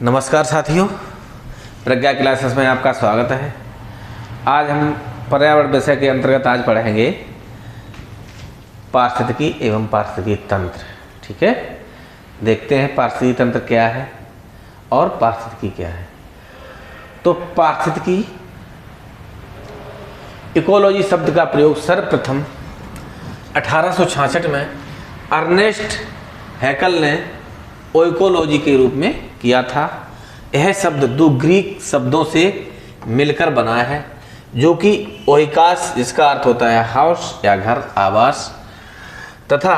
नमस्कार साथियों, प्रज्ञा क्लासेस में आपका स्वागत है। आज हम पर्यावरण विषय के अंतर्गत आज पढ़ेंगे पारिस्थितिकी एवं पारिस्थितिकी तंत्र। ठीक है, देखते हैं पारिस्थितिकी तंत्र क्या है और पारिस्थितिकी क्या है। तो पारिस्थितिकी इकोलॉजी शब्द का प्रयोग सर्वप्रथम 1866 में अर्नेस्ट हैकल ने ओइकोलॉजी के रूप में किया था। यह शब्द दो ग्रीक शब्दों से मिलकर बना है, जो कि ओइकास जिसका अर्थ होता है हाउस या घर, आवास, तथा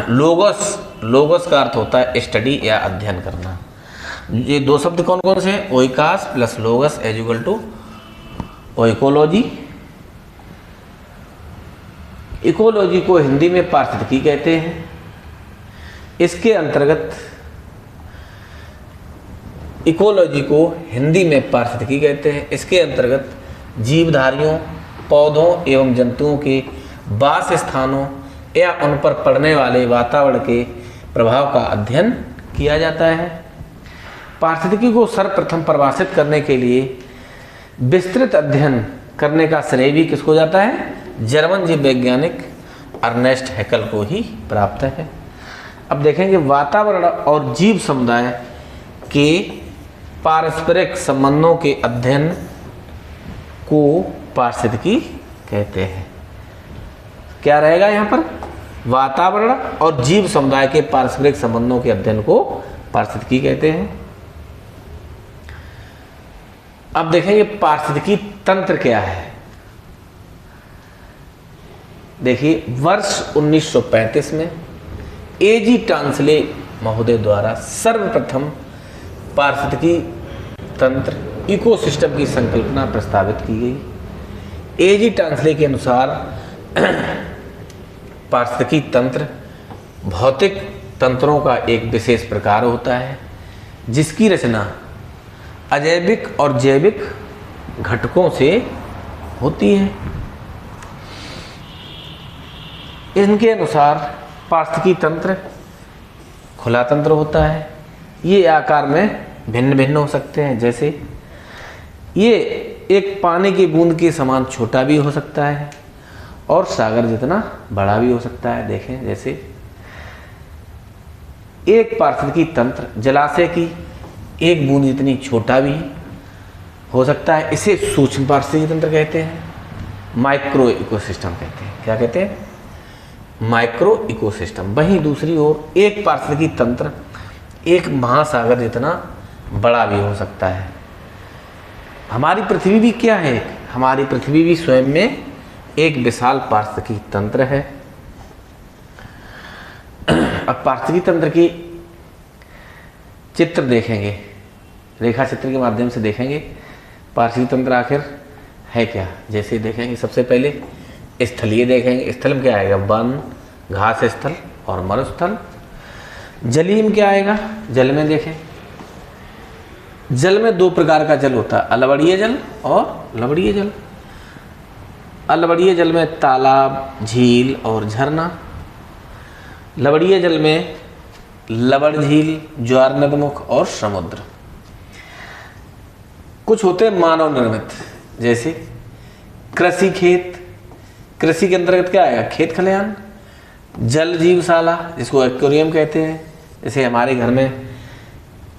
लोगोस का अर्थ होता है स्टडी या अध्ययन करना। ये दो शब्द कौन कौन से हैं? Oikos plus logos is equal to ecology. Ecology को हिंदी में पारिस्थितिकी कहते हैं। इसके अंतर्गत इकोलॉजी को हिंदी में पारिस्थितिकी कहते हैं। इसके अंतर्गत जीवधारियों, पौधों एवं जंतुओं के वास स्थानों या उन पर पड़ने वाले वातावरण के प्रभाव का अध्ययन किया जाता है। पारिस्थितिकी को सर्वप्रथम परिभाषित करने के लिए विस्तृत अध्ययन करने का श्रेय भी किसको जाता है? जर्मन जीव वैज्ञानिक अर्नेस्ट हैकल को ही प्राप्त है। अब देखेंगे वातावरण और जीव समुदाय के पारस्परिक संबंधों के अध्ययन को पारिस्थितिकी कहते हैं। क्या रहेगा यहाँ पर? वातावरण और जीव समुदाय के पारस्परिक संबंधों के अध्ययन को पारिस्थितिकी कहते हैं। अब देखेंगे पारिस्थितिकी तंत्र क्या है। देखिए, वर्ष 1935 में एजी टांसले महोदय द्वारा सर्वप्रथम पारिस्थितिकी तंत्र इकोसिस्टम की संकल्पना प्रस्तावित की गई। एजी टांसले के अनुसार पारिस्थितिकी तंत्र भौतिक तंत्रों का एक विशेष प्रकार होता है, जिसकी रचना अजैविक और जैविक घटकों से होती है। इनके अनुसार पारिस्थितिकी तंत्र खुला तंत्र होता है। ये आकार में भिन्न भिन्न हो सकते हैं, जैसे ये एक पानी की बूंद के समान छोटा भी हो सकता है और सागर जितना बड़ा भी हो सकता है। देखें, जैसे एक पारिस्थितिकी तंत्र जलाशय की एक बूंद जितनी छोटा भी हो सकता है। इसे सूक्ष्म पारिस्थितिकी तंत्र कहते हैं, माइक्रो इकोसिस्टम कहते हैं। क्या कहते हैं? Micro ecosystem. वहीं दूसरी ओर एक पारिस्थितिकी तंत्र एक महासागर जितना बड़ा भी हो सकता है। हमारी पृथ्वी भी क्या है? हमारी पृथ्वी भी स्वयं में एक विशाल पारिस्थितिकी तंत्र है। अब पारिस्थितिकी तंत्र की चित्र देखेंगे, रेखा चित्र के माध्यम से देखेंगे पारिस्थितिकी तंत्र आखिर है क्या। जैसे देखेंगे, सबसे पहले स्थलीय देखेंगे। स्थल में क्या आएगा? वन, घास स्थल और मरुस्थल। जलीय में क्या आएगा? जल में देखें, जल में दो प्रकार का जल होता है, अलवणीय जल और लवणीय जल। अलवणीय जल में तालाब, झील और झरना। लवणीय जल में लवण झील, ज्वार नदमुख और समुद्र। कुछ होते हैं मानव निर्मित, जैसे कृषि खेत। कृषि के अंतर्गत क्या आएगा? खेत खलिहान। जल जीवशाला, जिसको एक्वेरियम कहते हैं। जैसे हमारे घर में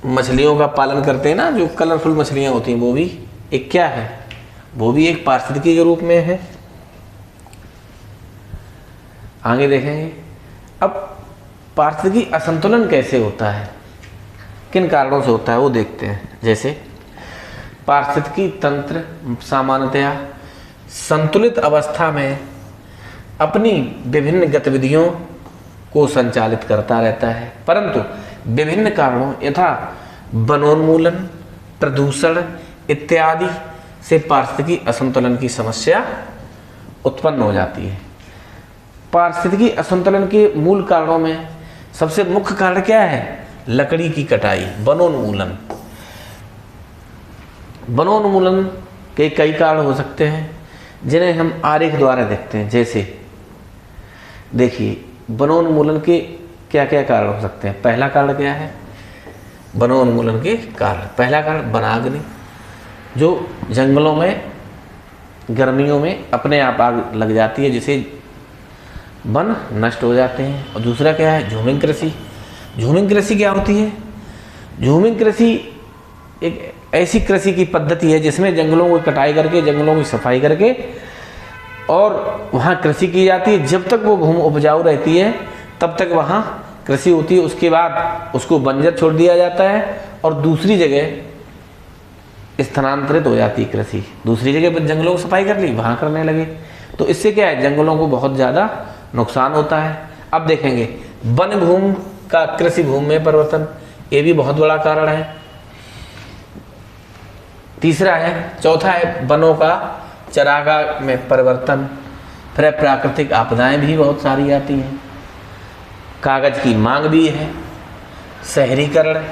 मछलियों का पालन करते हैं ना, जो कलरफुल मछलियां होती हैं, वो भी एक क्या है? वो भी एक पारिस्थितिकी के रूप में है। आगे देखेंगे। अब पारिस्थितिकी असंतुलन कैसे होता है, किन कारणों से होता है, वो देखते हैं। जैसे पारिस्थितिकी तंत्र सामान्यतया संतुलित अवस्था में अपनी विभिन्न गतिविधियों को संचालित करता रहता है, परंतु विभिन्न कारणों यथा वनोन्मूलन, प्रदूषण इत्यादि से पारिस्थितिकी असंतुलन की समस्या उत्पन्न हो जाती है। पारिस्थितिकी असंतुलन के मूल कारणों में सबसे मुख्य कारण क्या है? लकड़ी की कटाई, वनोन्मूलन। वनोन्मूलन के कई कारण हो सकते हैं, जिन्हें हम आरेख द्वारा देखते हैं। जैसे देखिए, वनोन्मूलन के क्या क्या कारण हो सकते हैं। पहला कारण क्या है? वनोन्मूलन के कारण। पहला कारण वनाग्नि, जो जंगलों में गर्मियों में अपने आप आग लग जाती है जिससे वन नष्ट हो जाते हैं। और दूसरा क्या है, झूमिंग कृषि। झूमिंग कृषि क्या होती है? झूमिंग कृषि एक ऐसी कृषि की पद्धति है जिसमें जंगलों की कटाई करके, जंगलों की सफाई करके और वहाँ कृषि की जाती है। जब तक वो भूमि उपजाऊ रहती है तब तक वहाँ कृषि होती है। उसके बाद उसको बंजर छोड़ दिया जाता है और दूसरी जगह स्थानांतरित हो जाती है कृषि। दूसरी जगह पर जंगलों की सफाई कर ली, वहाँ करने लगे, तो इससे क्या है, जंगलों को बहुत ज़्यादा नुकसान होता है। अब देखेंगे वन भूमि का कृषि भूमि में परिवर्तन, ये भी बहुत बड़ा कारण है। तीसरा है, चौथा है वनों का चरागाह में परिवर्तन। फिर प्राकृतिक आपदाएं भी बहुत सारी आती हैं। कागज की मांग भी है। शहरीकरण,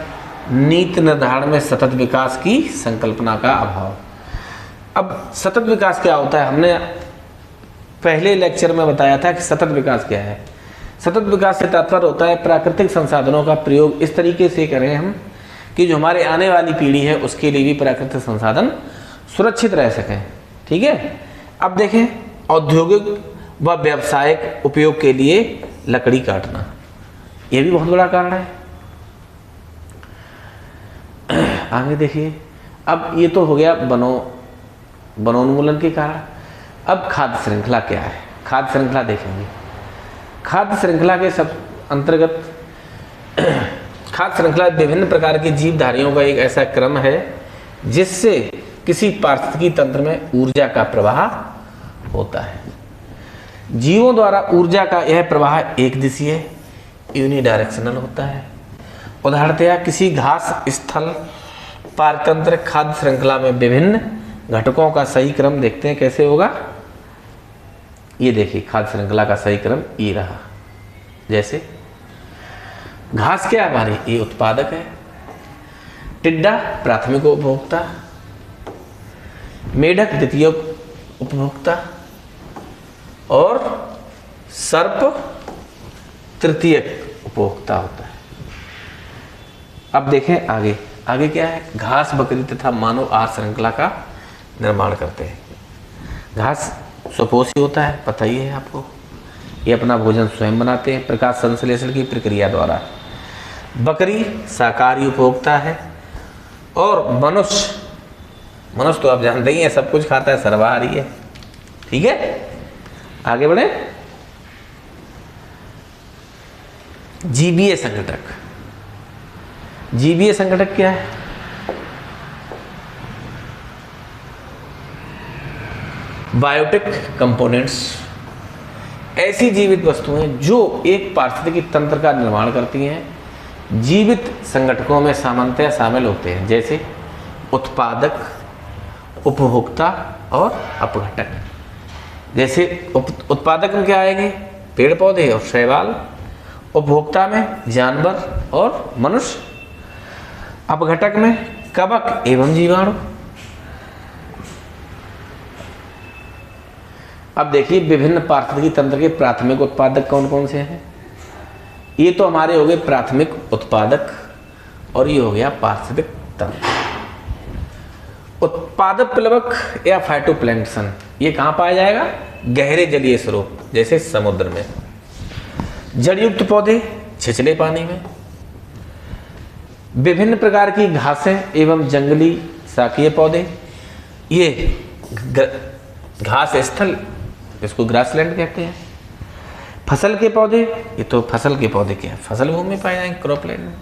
नीति निर्धारण में सतत विकास की संकल्पना का अभाव। अब सतत विकास क्या होता है, हमने पहले लेक्चर में बताया था कि सतत विकास क्या है। सतत विकास से तात्पर्य होता है प्राकृतिक संसाधनों का प्रयोग इस तरीके से करें हम कि जो हमारे आने वाली पीढ़ी है उसके लिए भी प्राकृतिक संसाधन सुरक्षित रह सकें। ठीक है। अब देखें, औद्योगिक व व्यावसायिक उपयोग के लिए लकड़ी काटना, यह भी बहुत बड़ा कारण है। आगे देखिए, अब ये तो हो गया वनोन्मूलन के कारण। अब खाद्य श्रृंखला क्या है, खाद्य श्रृंखला देखेंगे। खाद्य श्रृंखला के सब अंतर्गत खाद्य श्रृंखला विभिन्न प्रकार के जीवधारियों का एक ऐसा क्रम है जिससे किसी पारिस्थितिकी तंत्र में ऊर्जा का प्रवाह होता है। जीवों द्वारा ऊर्जा का यह प्रवाह एक दिशीय यूनिडायरेक्शनल होता है। उदाहरणतया किसी घास स्थल पारतंत्र खाद्य श्रृंखला में विभिन्न घटकों का सही क्रम देखते हैं कैसे होगा। ये देखिए, खाद्य श्रृंखला का सही क्रम ये रहा। जैसे घास क्या है हमारी, ये उत्पादक है। टिड्डा प्राथमिक उपभोक्ता, मेढक द्वितीय उपभोक्ता और सर्प तृतीय उपभोक्ता होता है। अब देखें आगे, आगे क्या है, घास बकरी तथा मानव आहार श्रृंखला का निर्माण करते हैं। घास स्वपोषी होता है, पता ही है आपको। ये अपना भोजन स्वयं बनाते हैं प्रकाश संश्लेषण की प्रक्रिया द्वारा। बकरी शाकाहारी उपभोक्ता है और मनुष्य तो आप जानते ही हैं सब कुछ खाता है, सर्वाहारी है। ठीक है, आगे बढ़े। जीवीय संघटक। जीवीय संघटक क्या है, बायोटिक कंपोनेंट्स, ऐसी जीवित वस्तुएं जो एक पारिस्थितिकी तंत्र का निर्माण करती हैं, जीवित संगठकों में सामान्यतः शामिल होते हैं, जैसे उत्पादक, उपभोक्ता और अपघटक। जैसे उत्पादक में क्या आएंगे, पेड़ पौधे और शैवाल। उपभोक्ता में जानवर और मनुष्य। अपघटक में कवक एवं जीवाणु। अब देखिए, विभिन्न पारिस्थितिकी तंत्र के प्राथमिक उत्पादक कौन कौन से हैं। ये तो हमारे हो गए प्राथमिक उत्पादक और ये हो गया पारिस्थितिक तंत्र। उत्पादक प्लवक या फाइटोप्लैंक्टन ये कहाँ पाया जाएगा, गहरे जलीय स्रोत जैसे समुद्र में। जड़युक्त पौधे छिछले पानी में। विभिन्न प्रकार की घासें एवं जंगली शाकीय पौधे, ये घास स्थल, इसको ग्रासलैंड कहते हैं। फसल के पौधे, ये तो फसल के पौधे क्या है, फसल भूमि में पाए जाएंगे, क्रॉपलैंड में।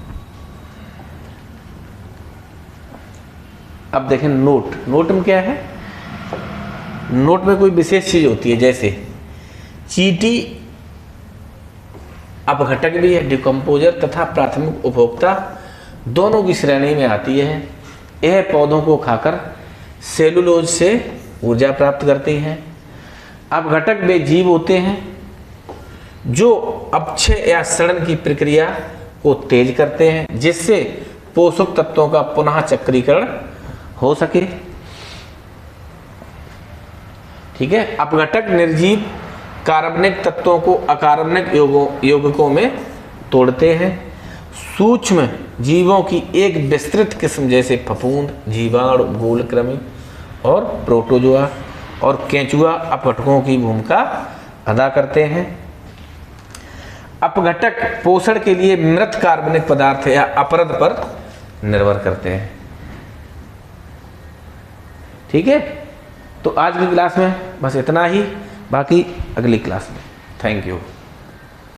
अब देखें नोट में क्या है, नोट में कोई विशेष चीज होती है, जैसे चींटी अपघटक भी है, डिकम्पोजर तथा प्राथमिक उपभोक्ता दोनों की श्रेणी में आती है। यह पौधों को खाकर सेलुलोज से ऊर्जा प्राप्त करती हैं। अपघटक वे जीव होते हैं जो अपक्षय या सड़न की प्रक्रिया को तेज करते हैं जिससे पोषक तत्वों का पुनः चक्रीकरण हो सके। ठीक है, अपघटक निर्जीव कार्बनिक तत्वों को अकार्बनिक यौगिकों में तोड़ते हैं। सूक्ष्म जीवों की एक विस्तृत किस्म जैसे फफूंद, जीवाणु, गोलकृमि और प्रोटोजोआ और केंचुआ अपघटकों की भूमिका अदा करते हैं। अपघटक पोषण के लिए मृत कार्बनिक पदार्थ या अपरद पर निर्भर करते हैं। ठीक है, तो आज की क्लास में बस इतना ही, बाकी अगली क्लास में। Thank you.